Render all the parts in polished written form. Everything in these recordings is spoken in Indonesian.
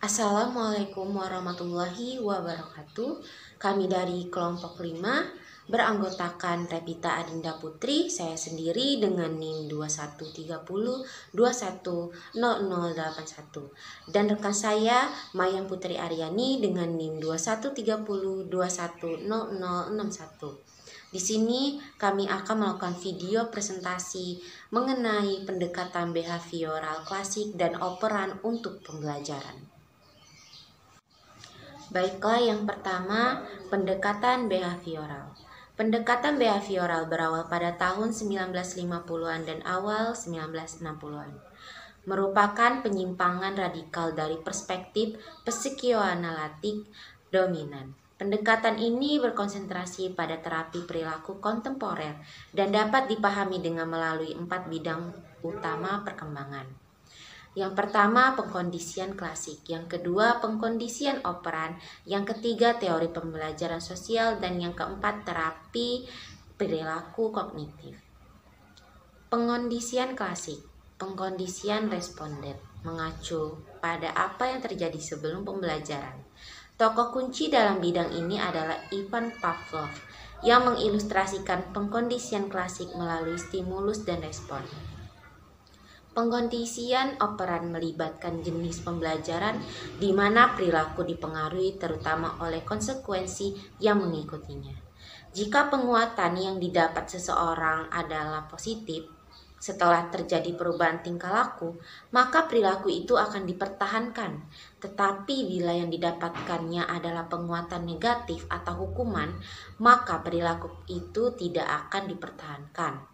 Assalamualaikum warahmatullahi wabarakatuh. Kami dari kelompok 5 beranggotakan Revita Adinda Putri, saya sendiri dengan NIM 2130210081, dan rekan saya Mayang Putri Aryani dengan NIM 2130210061. Di sini kami akan melakukan video presentasi mengenai pendekatan behavioral klasik dan operan untuk pembelajaran. Baiklah, yang pertama, pendekatan behavioral. Pendekatan behavioral berawal pada tahun 1950-an dan awal 1960-an. Merupakan penyimpangan radikal dari perspektif psikoanalitik dominan. Pendekatan ini berkonsentrasi pada terapi perilaku kontemporer dan dapat dipahami dengan melalui 4 bidang utama perkembangan. Yang pertama, pengkondisian klasik. Yang kedua, pengkondisian operan. Yang ketiga, teori pembelajaran sosial. Dan yang keempat, terapi perilaku kognitif. Pengkondisian klasik. Pengkondisian responden mengacu pada apa yang terjadi sebelum pembelajaran. Tokoh kunci dalam bidang ini adalah Ivan Pavlov yang mengilustrasikan pengkondisian klasik melalui stimulus dan respon. Pengkondisian operan melibatkan jenis pembelajaran di mana perilaku dipengaruhi terutama oleh konsekuensi yang mengikutinya. Jika penguatan yang didapat seseorang adalah positif, setelah terjadi perubahan tingkah laku, maka perilaku itu akan dipertahankan. Tetapi bila yang didapatkannya adalah penguatan negatif atau hukuman, maka perilaku itu tidak akan dipertahankan.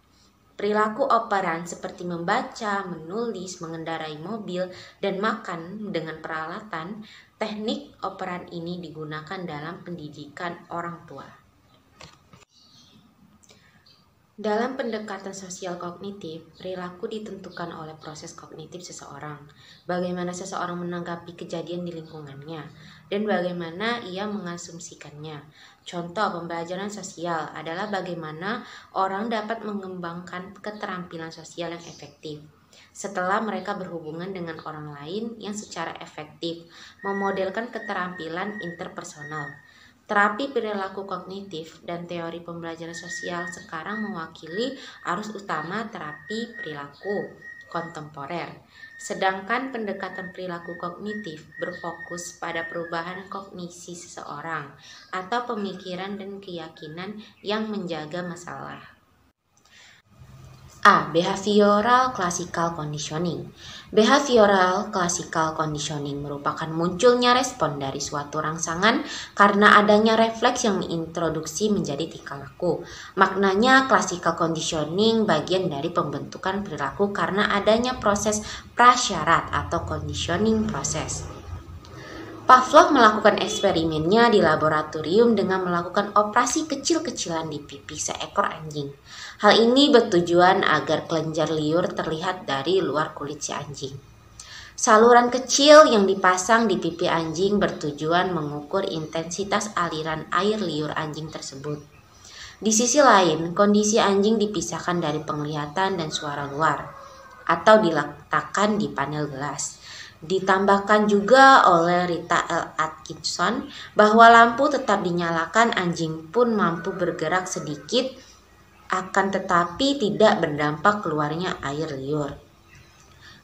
Perilaku operan seperti membaca, menulis, mengendarai mobil, dan makan dengan peralatan, teknik operan ini digunakan dalam pendidikan orang tua. Dalam pendekatan sosial kognitif, perilaku ditentukan oleh proses kognitif seseorang, bagaimana seseorang menanggapi kejadian di lingkungannya, dan bagaimana ia mengasumsikannya. Contoh pembelajaran sosial adalah bagaimana orang dapat mengembangkan keterampilan sosial yang efektif setelah mereka berhubungan dengan orang lain yang secara efektif memodelkan keterampilan interpersonal. Terapi perilaku kognitif dan teori pembelajaran sosial sekarang mewakili arus utama terapi perilaku kontemporer. Sedangkan pendekatan perilaku kognitif berfokus pada perubahan kognisi seseorang atau pemikiran dan keyakinan yang menjaga masalah. A. Behavioral Classical Conditioning. Behavioral Classical Conditioning merupakan munculnya respon dari suatu rangsangan karena adanya refleks yang diintroduksi menjadi tingkah laku. Maknanya classical conditioning bagian dari pembentukan perilaku karena adanya proses prasyarat atau conditioning proses. Pavlov melakukan eksperimennya di laboratorium dengan melakukan operasi kecil-kecilan di pipi seekor anjing. Hal ini bertujuan agar kelenjar liur terlihat dari luar kulit si anjing. Saluran kecil yang dipasang di pipi anjing bertujuan mengukur intensitas aliran air liur anjing tersebut. Di sisi lain, kondisi anjing dipisahkan dari penglihatan dan suara luar atau diletakkan di panel gelas. Ditambahkan juga oleh Rita L. Atkinson bahwa lampu tetap dinyalakan, anjing pun mampu bergerak sedikit akan tetapi tidak berdampak keluarnya air liur.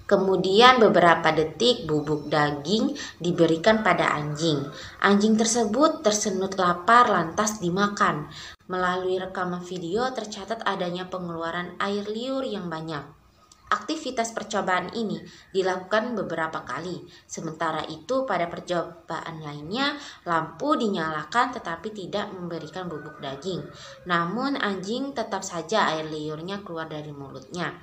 Kemudian beberapa detik bubuk daging diberikan pada anjing. Anjing tersebut tersenut lapar lantas dimakan. Melalui rekaman video tercatat adanya pengeluaran air liur yang banyak. Aktivitas percobaan ini dilakukan beberapa kali. Sementara itu pada percobaan lainnya lampu dinyalakan tetapi tidak memberikan bubuk daging. Namun anjing tetap saja air liurnya keluar dari mulutnya.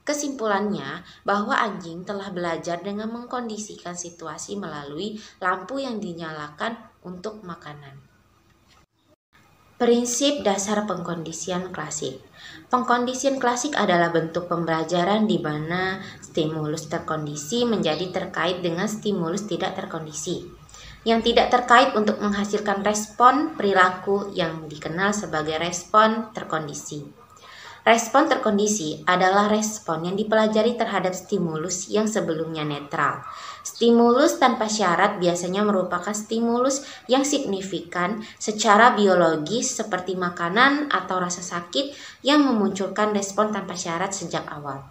Kesimpulannya bahwa anjing telah belajar dengan mengkondisikan situasi melalui lampu yang dinyalakan untuk makanan. Prinsip dasar pengkondisian klasik. Pengkondisian klasik adalah bentuk pembelajaran di mana stimulus terkondisi menjadi terkait dengan stimulus tidak terkondisi, yang tidak terkait untuk menghasilkan respon perilaku yang dikenal sebagai respon terkondisi. Respon terkondisi adalah respon yang dipelajari terhadap stimulus yang sebelumnya netral. Stimulus tanpa syarat biasanya merupakan stimulus yang signifikan secara biologis seperti makanan atau rasa sakit yang memunculkan respon tanpa syarat sejak awal.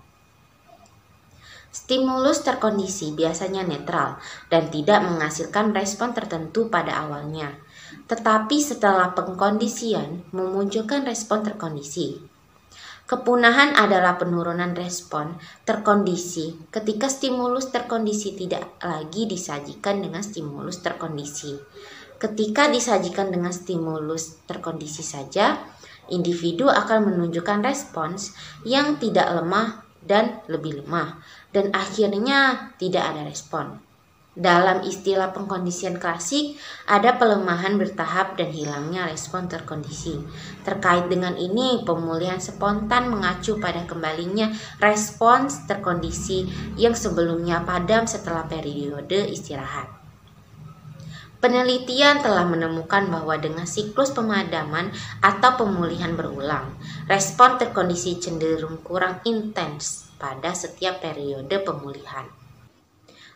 Stimulus terkondisi biasanya netral dan tidak menghasilkan respon tertentu pada awalnya, tetapi setelah pengkondisian memunculkan respon terkondisi. Kepunahan adalah penurunan respon terkondisi ketika stimulus terkondisi tidak lagi disajikan dengan stimulus terkondisi. Ketika disajikan dengan stimulus terkondisi saja, individu akan menunjukkan respons yang tidak lemah dan lebih lemah, dan akhirnya tidak ada respon. Dalam istilah pengkondisian klasik, ada pelemahan bertahap dan hilangnya respon terkondisi. Terkait dengan ini, pemulihan spontan mengacu pada kembalinya respons terkondisi yang sebelumnya padam setelah periode istirahat. Penelitian telah menemukan bahwa dengan siklus pemadaman atau pemulihan berulang, respon terkondisi cenderung kurang intens pada setiap periode pemulihan.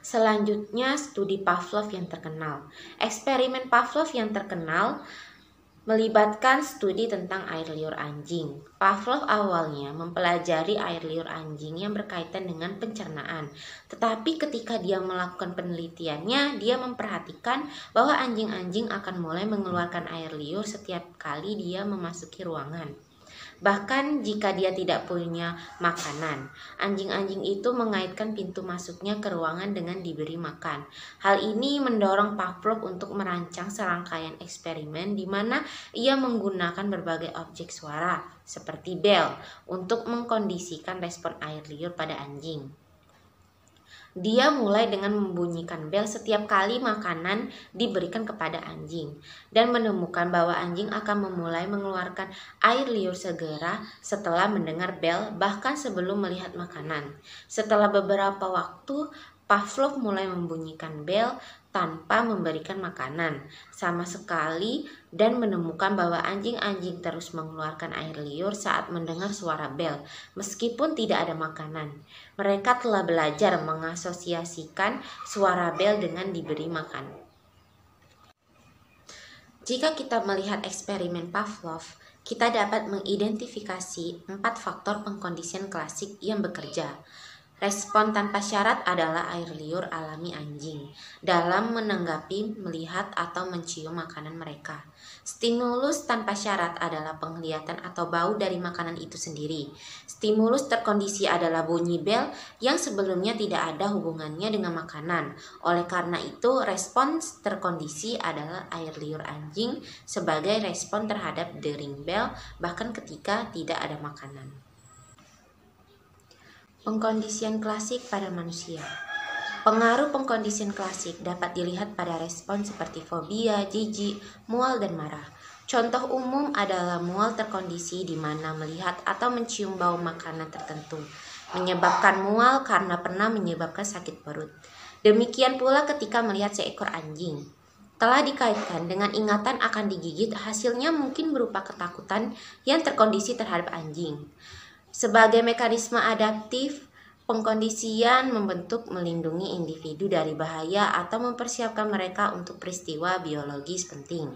Selanjutnya, studi Pavlov yang terkenal. Eksperimen Pavlov yang terkenal melibatkan studi tentang air liur anjing. Pavlov awalnya mempelajari air liur anjing yang berkaitan dengan pencernaan. Tetapi ketika dia melakukan penelitiannya, dia memperhatikan bahwa anjing-anjing akan mulai mengeluarkan air liur setiap kali dia memasuki ruangan. Bahkan jika dia tidak punya makanan, anjing-anjing itu mengaitkan pintu masuknya ke ruangan dengan diberi makan. Hal ini mendorong Pavlov untuk merancang serangkaian eksperimen di mana ia menggunakan berbagai objek suara seperti bel untuk mengkondisikan respon air liur pada anjing. Dia mulai dengan membunyikan bel setiap kali makanan diberikan kepada anjing dan menemukan bahwa anjing akan memulai mengeluarkan air liur segera setelah mendengar bel, bahkan sebelum melihat makanan. Setelah beberapa waktu, Pavlov mulai membunyikan bel tanpa memberikan makanan sama sekali dan menemukan bahwa anjing-anjing terus mengeluarkan air liur saat mendengar suara bel meskipun tidak ada makanan. Mereka telah belajar mengasosiasikan suara bel dengan diberi makan. Jika kita melihat eksperimen Pavlov, kita dapat mengidentifikasi 4 faktor pengkondisian klasik yang bekerja. Respon tanpa syarat adalah air liur alami anjing dalam menanggapi, melihat, atau mencium makanan mereka. Stimulus tanpa syarat adalah penglihatan atau bau dari makanan itu sendiri. Stimulus terkondisi adalah bunyi bel yang sebelumnya tidak ada hubungannya dengan makanan. Oleh karena itu, respons terkondisi adalah air liur anjing sebagai respon terhadap dering bel bahkan ketika tidak ada makanan. Pengkondisian klasik pada manusia. Pengaruh pengkondisian klasik dapat dilihat pada respon seperti fobia, jijik, mual, dan marah. Contoh umum adalah mual terkondisi di mana melihat atau mencium bau makanan tertentu menyebabkan mual karena pernah menyebabkan sakit perut. Demikian pula ketika melihat seekor anjing telah dikaitkan dengan ingatan akan digigit, hasilnya mungkin berupa ketakutan yang terkondisi terhadap anjing. Sebagai mekanisme adaptif, pengkondisian membentuk melindungi individu dari bahaya atau mempersiapkan mereka untuk peristiwa biologis penting.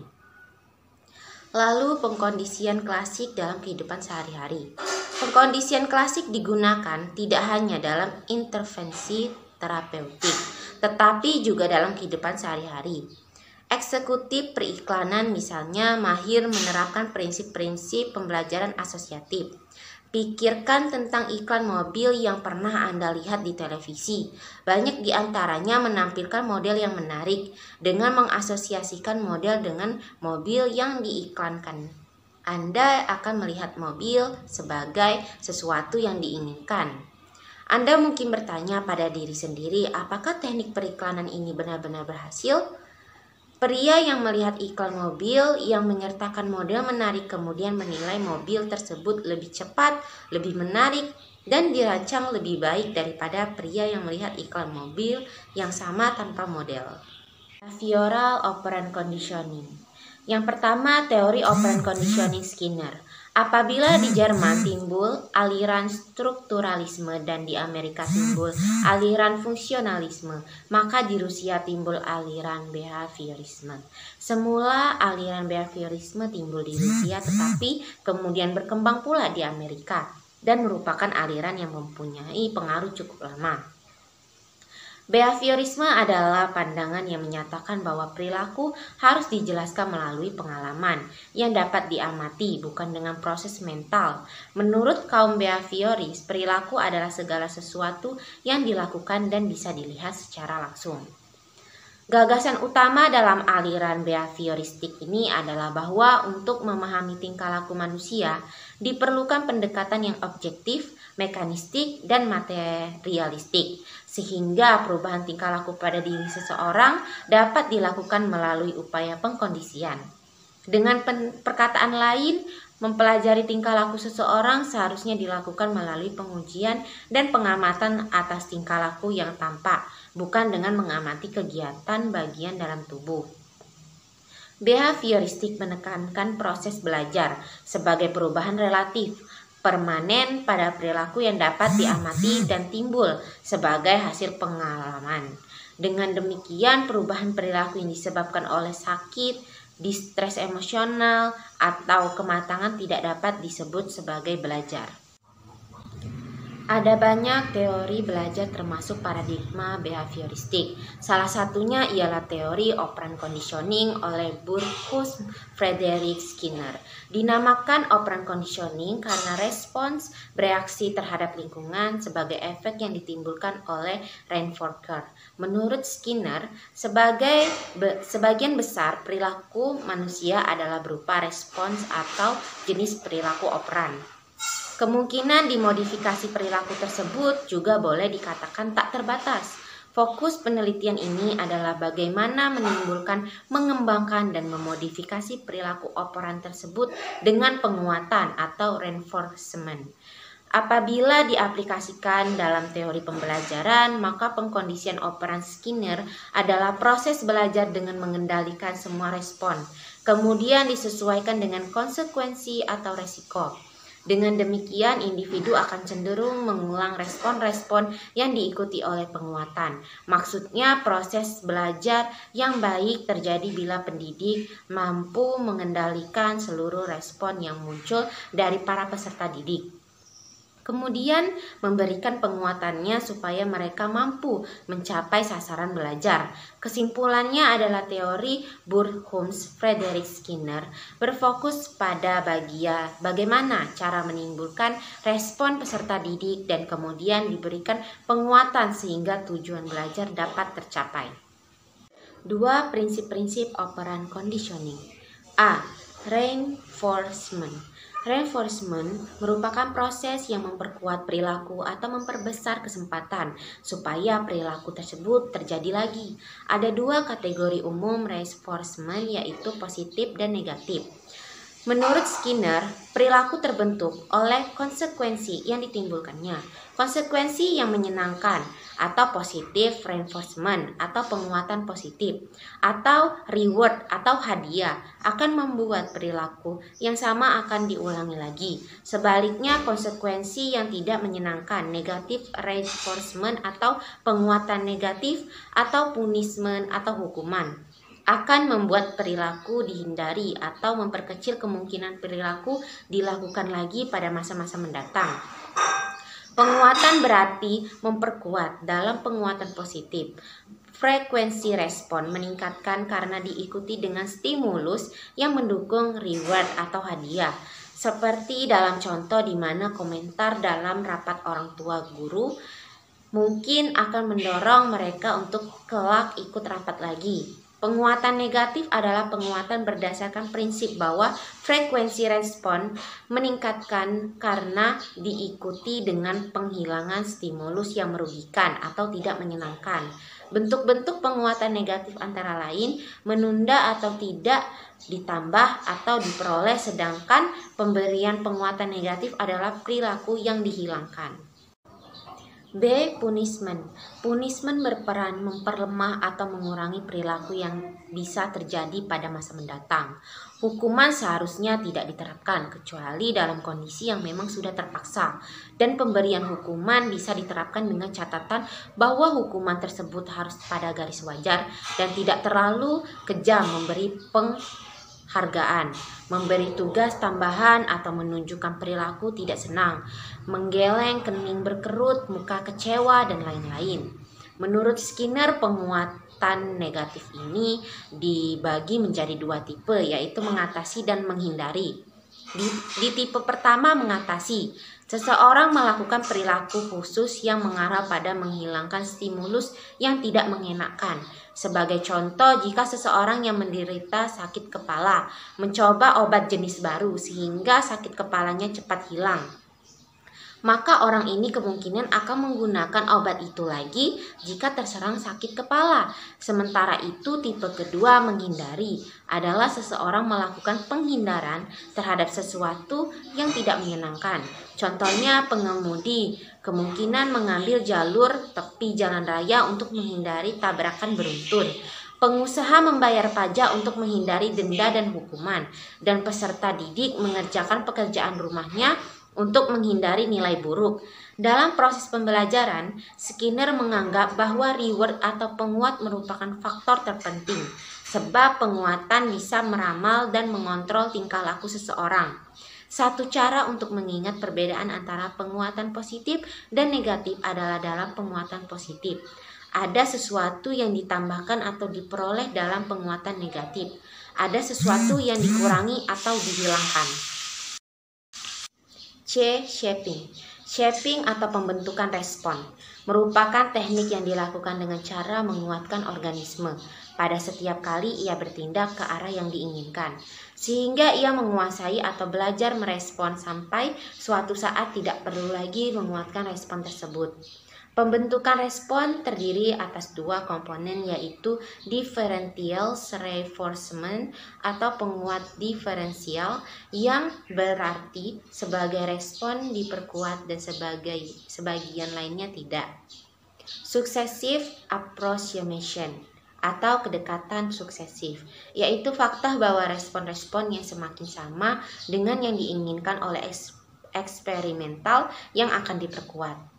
Lalu pengkondisian klasik dalam kehidupan sehari-hari. Pengkondisian klasik digunakan tidak hanya dalam intervensi terapeutik, tetapi juga dalam kehidupan sehari-hari. Eksekutif periklanan misalnya mahir menerapkan prinsip-prinsip pembelajaran asosiatif. Pikirkan tentang iklan mobil yang pernah Anda lihat di televisi. Banyak di antaranya menampilkan model yang menarik dengan mengasosiasikan model dengan mobil yang diiklankan. Anda akan melihat mobil sebagai sesuatu yang diinginkan. Anda mungkin bertanya pada diri sendiri, apakah teknik periklanan ini benar-benar berhasil? Pria yang melihat iklan mobil yang menyertakan model menarik kemudian menilai mobil tersebut lebih cepat, lebih menarik, dan dirancang lebih baik daripada pria yang melihat iklan mobil yang sama tanpa model. Behavioral Operant Conditioning. Yang pertama, teori operant conditioning Skinner. Apabila di Jerman timbul aliran strukturalisme dan di Amerika timbul aliran fungsionalisme, maka di Rusia timbul aliran behaviorisme. Semula aliran behaviorisme timbul di Rusia tetapi kemudian berkembang pula di Amerika dan merupakan aliran yang mempunyai pengaruh cukup lama. Behaviorisme adalah pandangan yang menyatakan bahwa perilaku harus dijelaskan melalui pengalaman yang dapat diamati, bukan dengan proses mental. Menurut kaum behavioris, perilaku adalah segala sesuatu yang dilakukan dan bisa dilihat secara langsung. Gagasan utama dalam aliran behavioristik ini adalah bahwa untuk memahami tingkah laku manusia diperlukan pendekatan yang objektif, mekanistik, dan materialistik, sehingga perubahan tingkah laku pada diri seseorang dapat dilakukan melalui upaya pengkondisian. Dengan perkataan lain, mempelajari tingkah laku seseorang seharusnya dilakukan melalui pengujian dan pengamatan atas tingkah laku yang tampak, bukan dengan mengamati kegiatan bagian dalam tubuh. Behavioristik menekankan proses belajar sebagai perubahan relatif, permanen pada perilaku yang dapat diamati dan timbul sebagai hasil pengalaman. Dengan demikian, perubahan perilaku yang disebabkan oleh sakit, distres emosional, atau kematangan tidak dapat disebut sebagai belajar. Ada banyak teori belajar termasuk paradigma behavioristik. Salah satunya ialah teori operant conditioning oleh Burghuis Frederick Skinner. Dinamakan operant conditioning karena respons bereaksi terhadap lingkungan sebagai efek yang ditimbulkan oleh reinforcer. Menurut Skinner, sebagian besar perilaku manusia adalah berupa respons atau jenis perilaku operan. Kemungkinan dimodifikasi perilaku tersebut juga boleh dikatakan tak terbatas. Fokus penelitian ini adalah bagaimana menimbulkan, mengembangkan, dan memodifikasi perilaku operan tersebut dengan penguatan atau reinforcement. Apabila diaplikasikan dalam teori pembelajaran, maka pengkondisian operan Skinner adalah proses belajar dengan mengendalikan semua respon, kemudian disesuaikan dengan konsekuensi atau resiko. Dengan demikian, individu akan cenderung mengulang respon-respon yang diikuti oleh penguatan. Maksudnya, proses belajar yang baik terjadi bila pendidik mampu mengendalikan seluruh respon yang muncul dari para peserta didik. Kemudian memberikan penguatannya supaya mereka mampu mencapai sasaran belajar. Kesimpulannya adalah teori Burghuis Frederick Skinner berfokus pada bagaimana cara menimbulkan respon peserta didik dan kemudian diberikan penguatan sehingga tujuan belajar dapat tercapai. 2 prinsip-prinsip operant conditioning. A. Reinforcement. Reinforcement merupakan proses yang memperkuat perilaku atau memperbesar kesempatan supaya perilaku tersebut terjadi lagi. Ada 2 kategori umum reinforcement, yaitu positif dan negatif. Menurut Skinner, perilaku terbentuk oleh konsekuensi yang ditimbulkannya. Konsekuensi yang menyenangkan atau positif reinforcement atau penguatan positif atau reward atau hadiah akan membuat perilaku yang sama akan diulangi lagi. Sebaliknya, konsekuensi yang tidak menyenangkan negatif reinforcement atau penguatan negatif atau punishment atau hukuman akan membuat perilaku dihindari atau memperkecil kemungkinan perilaku dilakukan lagi pada masa-masa mendatang. Penguatan berarti memperkuat. Dalam penguatan positif, frekuensi respon meningkatkan karena diikuti dengan stimulus yang mendukung reward atau hadiah. Seperti dalam contoh di mana komentar dalam rapat orang tua guru mungkin akan mendorong mereka untuk kelak ikut rapat lagi. Penguatan negatif adalah penguatan berdasarkan prinsip bahwa frekuensi respon meningkatkan karena diikuti dengan penghilangan stimulus yang merugikan atau tidak menyenangkan. Bentuk-bentuk penguatan negatif antara lain menunda atau tidak ditambah atau diperoleh, sedangkan pemberian penguatan negatif adalah perilaku yang dihilangkan. B. Punishment. Punishment berperan memperlemah atau mengurangi perilaku yang bisa terjadi pada masa mendatang. Hukuman seharusnya tidak diterapkan kecuali dalam kondisi yang memang sudah terpaksa, dan pemberian hukuman bisa diterapkan dengan catatan bahwa hukuman tersebut harus pada garis wajar dan tidak terlalu kejam, memberi penghargaan, memberi tugas tambahan atau menunjukkan perilaku tidak senang, menggeleng, kening berkerut, muka kecewa, dan lain-lain. Menurut Skinner, penguatan negatif ini dibagi menjadi dua tipe, yaitu mengatasi dan menghindari. Di tipe pertama, mengatasi, seseorang melakukan perilaku khusus yang mengarah pada menghilangkan stimulus yang tidak mengenakan. Sebagai contoh, jika seseorang yang menderita sakit kepala mencoba obat jenis baru sehingga sakit kepalanya cepat hilang, maka orang ini kemungkinan akan menggunakan obat itu lagi jika terserang sakit kepala. Sementara itu, tipe kedua, menghindari, adalah seseorang melakukan penghindaran terhadap sesuatu yang tidak menyenangkan. Contohnya, pengemudi kemungkinan mengambil jalur tepi jalan raya untuk menghindari tabrakan beruntun. Pengusaha membayar pajak untuk menghindari denda dan hukuman, dan peserta didik mengerjakan pekerjaan rumahnya untuk menghindari nilai buruk. Dalam proses pembelajaran, Skinner menganggap bahwa reward atau penguat merupakan faktor terpenting, sebab penguatan bisa meramal dan mengontrol tingkah laku seseorang. Satu cara untuk mengingat perbedaan antara penguatan positif dan negatif adalah dalam penguatan positif. Ada sesuatu yang ditambahkan atau diperoleh dalam penguatan negatif. Ada sesuatu yang dikurangi atau dihilangkan. C. Shaping. Shaping atau pembentukan respon merupakan teknik yang dilakukan dengan cara menguatkan organisme pada setiap kali ia bertindak ke arah yang diinginkan, sehingga ia menguasai atau belajar merespon sampai suatu saat tidak perlu lagi menguatkan respon tersebut. Pembentukan respon terdiri atas dua komponen, yaitu differential reinforcement atau penguat diferensial, yang berarti sebagai respon diperkuat dan sebagian lainnya tidak. Successive approximation atau kedekatan suksesif, yaitu fakta bahwa respon-respon yang semakin sama dengan yang diinginkan oleh eksperimental yang akan diperkuat.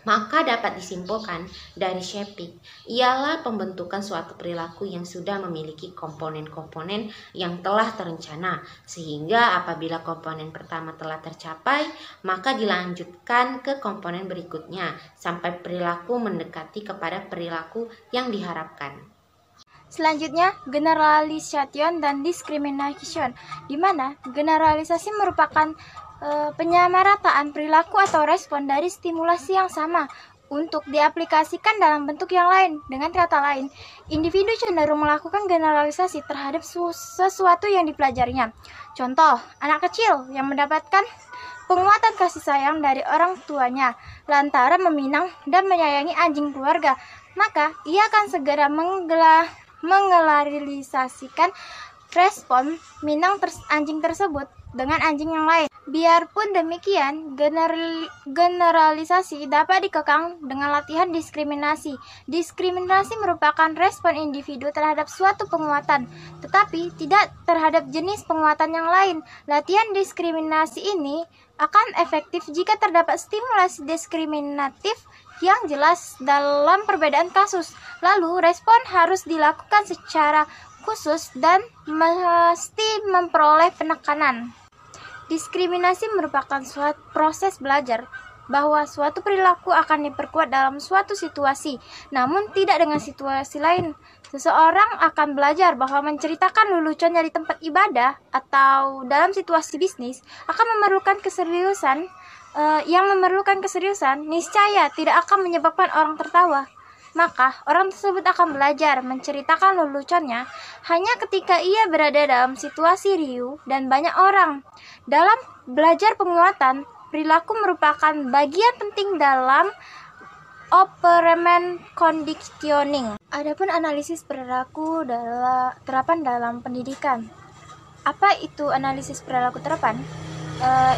Maka dapat disimpulkan dari shaping ialah pembentukan suatu perilaku yang sudah memiliki komponen-komponen yang telah terencana, sehingga apabila komponen pertama telah tercapai, maka dilanjutkan ke komponen berikutnya sampai perilaku mendekati kepada perilaku yang diharapkan. Selanjutnya, generalization dan discrimination, di mana generalisasi merupakan penyamarataan perilaku atau respon dari stimulasi yang sama untuk diaplikasikan dalam bentuk yang lain. Dengan kata lain, individu cenderung melakukan generalisasi terhadap sesuatu yang dipelajarinya. Contoh, anak kecil yang mendapatkan penguatan kasih sayang dari orang tuanya lantaran meminang dan menyayangi anjing keluarga, maka ia akan segera menggeneralisasikan respon minang anjing tersebut dengan anjing yang lain. Biarpun demikian, generalisasi dapat dikekang dengan latihan diskriminasi. Diskriminasi merupakan respon individu terhadap suatu penguatan, tetapi tidak terhadap jenis penguatan yang lain. Latihan diskriminasi ini akan efektif jika terdapat stimulasi diskriminatif yang jelas dalam perbedaan kasus. Lalu, respon harus dilakukan secara khusus dan mesti memperoleh penekanan. Diskriminasi merupakan suatu proses belajar bahwa suatu perilaku akan diperkuat dalam suatu situasi, namun tidak dengan situasi lain. Seseorang akan belajar bahwa menceritakan leluconnya di tempat ibadah atau dalam situasi bisnis akan memerlukan keseriusan. Yang memerlukan keseriusan niscaya tidak akan menyebabkan orang tertawa. Maka orang tersebut akan belajar menceritakan leluconnya hanya ketika ia berada dalam situasi riuh dan banyak orang. Dalam belajar penguatan, perilaku merupakan bagian penting dalam operament conditioning. Adapun analisis perilaku terapan dalam pendidikan. Apa itu analisis perilaku terapan?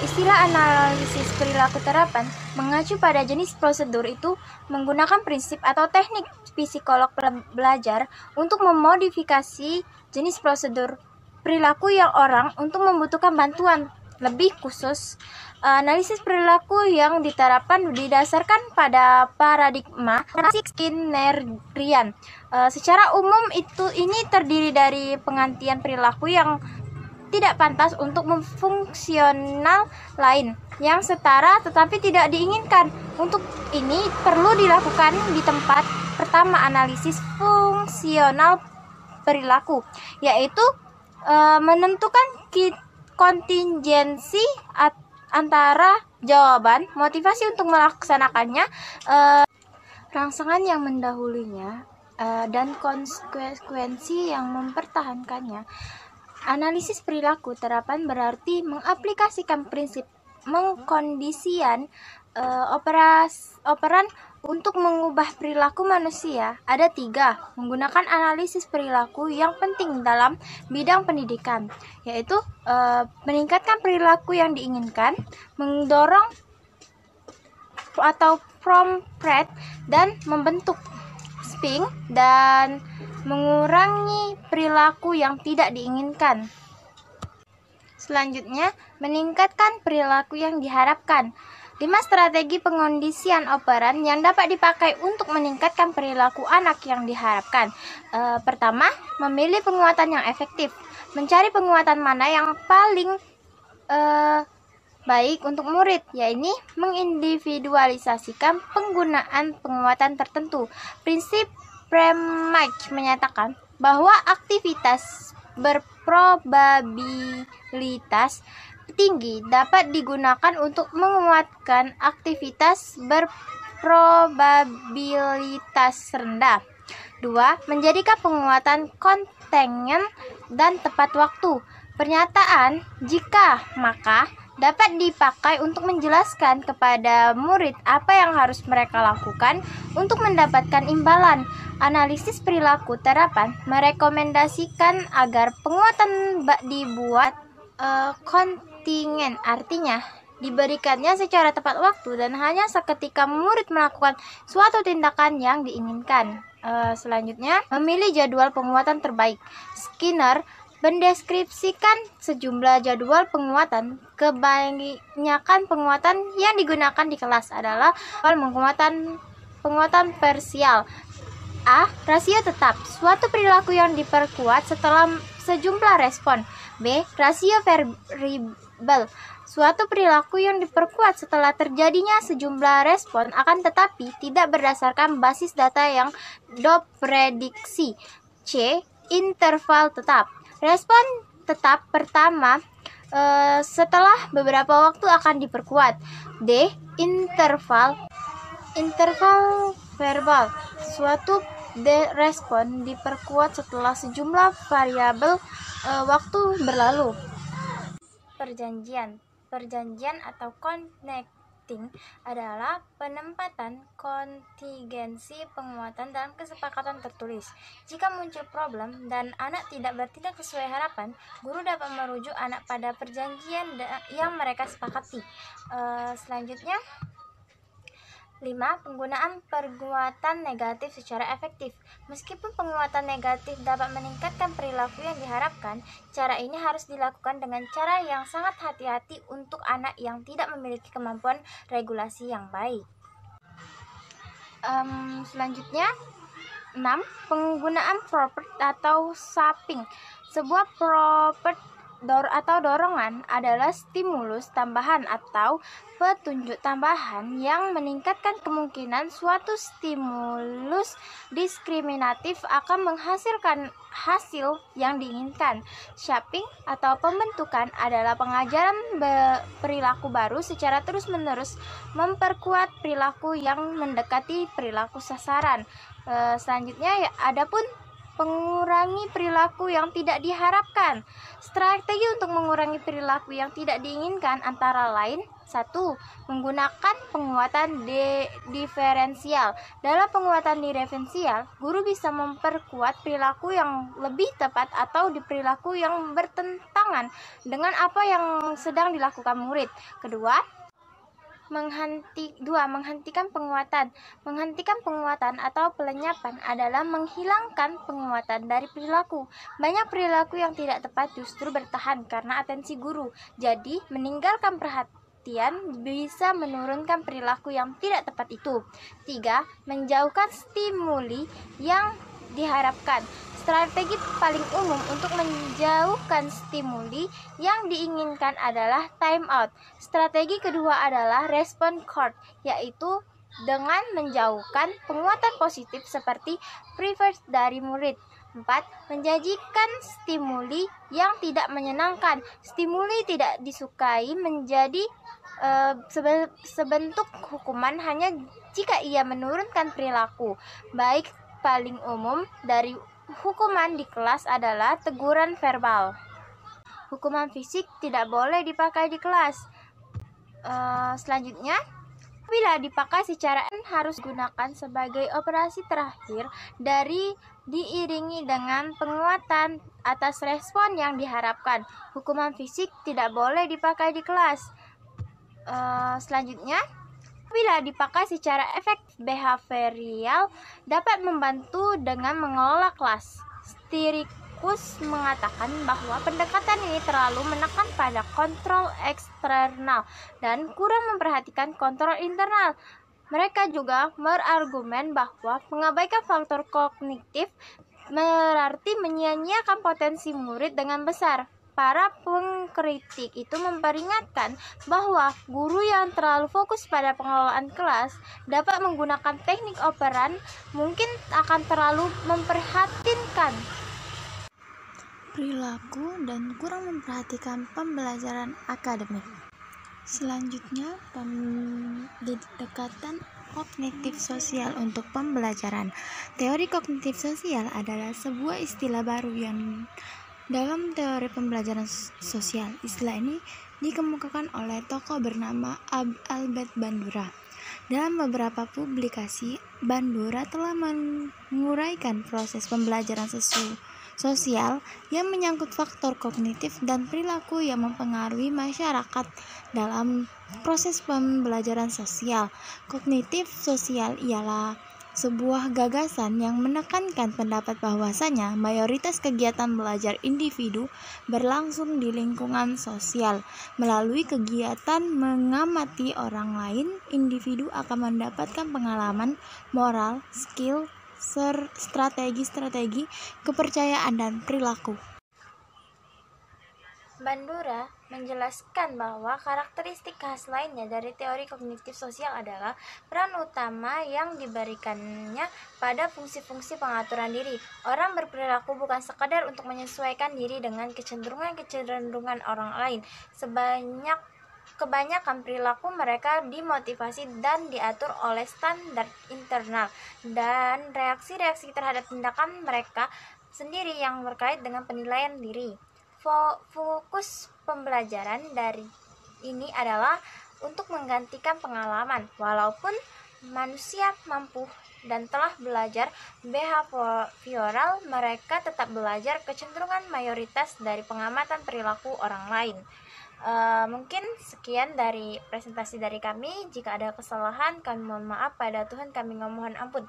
Istilah analisis perilaku terapan mengacu pada jenis prosedur itu menggunakan prinsip atau teknik psikolog belajar untuk memodifikasi jenis prosedur perilaku yang orang untuk membutuhkan bantuan. Lebih khusus, analisis perilaku yang diterapkan didasarkan pada paradigma Skinnerian. Secara umum ini terdiri dari pengantian perilaku yang tidak pantas untuk fungsional lain yang setara tetapi tidak diinginkan. Untuk ini perlu dilakukan di tempat pertama analisis fungsional perilaku, yaitu menentukan kontingensi antara jawaban, motivasi untuk melaksanakannya, rangsangan yang mendahulunya, dan konsekuensi yang mempertahankannya. Analisis perilaku terapan berarti mengaplikasikan prinsip mengkondisian operan untuk mengubah perilaku manusia. Ada 3 menggunakan analisis perilaku yang penting dalam bidang pendidikan, yaitu meningkatkan perilaku yang diinginkan, mendorong atau prompt dan membentuk sping, dan mengurangi perilaku yang tidak diinginkan. Selanjutnya, meningkatkan perilaku yang diharapkan. 5 strategi pengondisian operan yang dapat dipakai untuk meningkatkan perilaku anak yang diharapkan. Pertama, memilih penguatan yang efektif. Mencari penguatan mana yang paling baik untuk murid, yaitu mengindividualisasikan penggunaan penguatan tertentu. Prinsip Premach menyatakan bahwa aktivitas berprobabilitas tinggi dapat digunakan untuk menguatkan aktivitas berprobabilitas rendah. 2. Menjadikan penguatan kontingen dan tepat waktu. Pernyataan jika maka dapat dipakai untuk menjelaskan kepada murid apa yang harus mereka lakukan untuk mendapatkan imbalan. Analisis perilaku terapan merekomendasikan agar penguatan dibuat kontingen, artinya diberikannya secara tepat waktu dan hanya seketika murid melakukan suatu tindakan yang diinginkan. Selanjutnya, memilih jadwal penguatan terbaik. Skinner mendeskripsikan sejumlah jadwal penguatan. Kebanyakan penguatan yang digunakan di kelas adalah penguatan parsial. A. Rasio tetap, suatu perilaku yang diperkuat setelah sejumlah respon. B. Rasio variabel, suatu perilaku yang diperkuat setelah terjadinya sejumlah respon akan tetapi tidak berdasarkan basis data yang diprediksi. C. Interval tetap, respon tetap pertama setelah beberapa waktu akan diperkuat. D. Interval verbal, suatu respon diperkuat setelah sejumlah variabel waktu berlalu. Perjanjian atau connecting adalah penempatan kontingensi penguatan dalam kesepakatan tertulis. Jika muncul problem dan anak tidak bertindak sesuai harapan, guru dapat merujuk anak pada perjanjian yang mereka sepakati. Selanjutnya, 5. Penggunaan penguatan negatif secara efektif. Meskipun penguatan negatif dapat meningkatkan perilaku yang diharapkan, cara ini harus dilakukan dengan cara yang sangat hati-hati untuk anak yang tidak memiliki kemampuan regulasi yang baik. Selanjutnya, 6. Penggunaan prompt atau saping. Sebuah prompt atau dorongan adalah stimulus tambahan atau petunjuk tambahan yang meningkatkan kemungkinan suatu stimulus diskriminatif akan menghasilkan hasil yang diinginkan. Shaping atau pembentukan adalah pengajaran perilaku baru secara terus-menerus memperkuat perilaku yang mendekati perilaku sasaran. Selanjutnya, adapun mengurangi perilaku yang tidak diharapkan. Strategi untuk mengurangi perilaku yang tidak diinginkan antara lain 1. Menggunakan penguatan diferensial. Dalam penguatan diferensial, guru bisa memperkuat perilaku yang lebih tepat atau di perilaku yang bertentangan dengan apa yang sedang dilakukan murid. Kedua, menghentikan penguatan. Menghentikan penguatan atau pelenyapan adalah menghilangkan penguatan dari perilaku. Banyak perilaku yang tidak tepat justru bertahan karena atensi guru. Jadi, meninggalkan perhatian bisa menurunkan perilaku yang tidak tepat itu. 3. Menjauhkan stimuli yang diharapkan. Strategi paling umum untuk menjauhkan stimuli yang diinginkan adalah time out. Strategi kedua adalah respon court, yaitu dengan menjauhkan penguatan positif seperti preferred dari murid. 4. Menjanjikan stimuli yang tidak menyenangkan. Stimuli tidak disukai menjadi sebentuk hukuman hanya jika ia menurunkan perilaku. Baik paling umum dari hukuman di kelas adalah teguran verbal. Hukuman fisik tidak boleh dipakai di kelas. Selanjutnya, bila dipakai secara harus digunakan sebagai operasi terakhir diiringi dengan penguatan atas respon yang diharapkan. Hukuman fisik tidak boleh dipakai di kelas. Selanjutnya, bila dipakai secara efektif behavioral dapat membantu dengan mengelola kelas. Stirikus mengatakan bahwa pendekatan ini terlalu menekan pada kontrol eksternal dan kurang memperhatikan kontrol internal. Mereka juga berargumen bahwa mengabaikan faktor kognitif berarti menyia-nyiakan potensi murid dengan besar. Para pengkritik itu memperingatkan bahwa guru yang terlalu fokus pada pengelolaan kelas dapat menggunakan teknik operan mungkin akan terlalu memperhatikan perilaku dan kurang memperhatikan pembelajaran akademik. Selanjutnya, pendekatan kognitif sosial untuk pembelajaran. Teori kognitif sosial adalah sebuah istilah baru yang dalam teori pembelajaran sosial. Istilah ini dikemukakan oleh tokoh bernama Albert Bandura. Dalam beberapa publikasi, Bandura telah menguraikan proses pembelajaran sosial yang menyangkut faktor kognitif dan perilaku yang mempengaruhi masyarakat dalam proses pembelajaran sosial. Kognitif sosial ialah sebuah gagasan yang menekankan pendapat bahwasanya mayoritas kegiatan belajar individu berlangsung di lingkungan sosial. Melalui kegiatan mengamati orang lain, individu akan mendapatkan pengalaman, moral, skill, strategi, kepercayaan, dan perilaku. Bandura menjelaskan bahwa karakteristik khas lainnya dari teori kognitif sosial adalah peran utama yang diberikannya pada fungsi-fungsi pengaturan diri. Orang berperilaku bukan sekadar untuk menyesuaikan diri dengan kecenderungan orang lain. Kebanyakan perilaku mereka dimotivasi dan diatur oleh standar internal dan reaksi-reaksi terhadap tindakan mereka sendiri yang berkait dengan penilaian diri. Fokus pembelajaran dari ini adalah untuk menggantikan pengalaman. Walaupun manusia mampu dan telah belajar behavioral, mereka tetap belajar kecenderungan mayoritas dari pengamatan perilaku orang lain. Mungkin sekian dari presentasi dari kami. Jika ada kesalahan, kami mohon maaf. Pada Tuhan kami memohon ampun.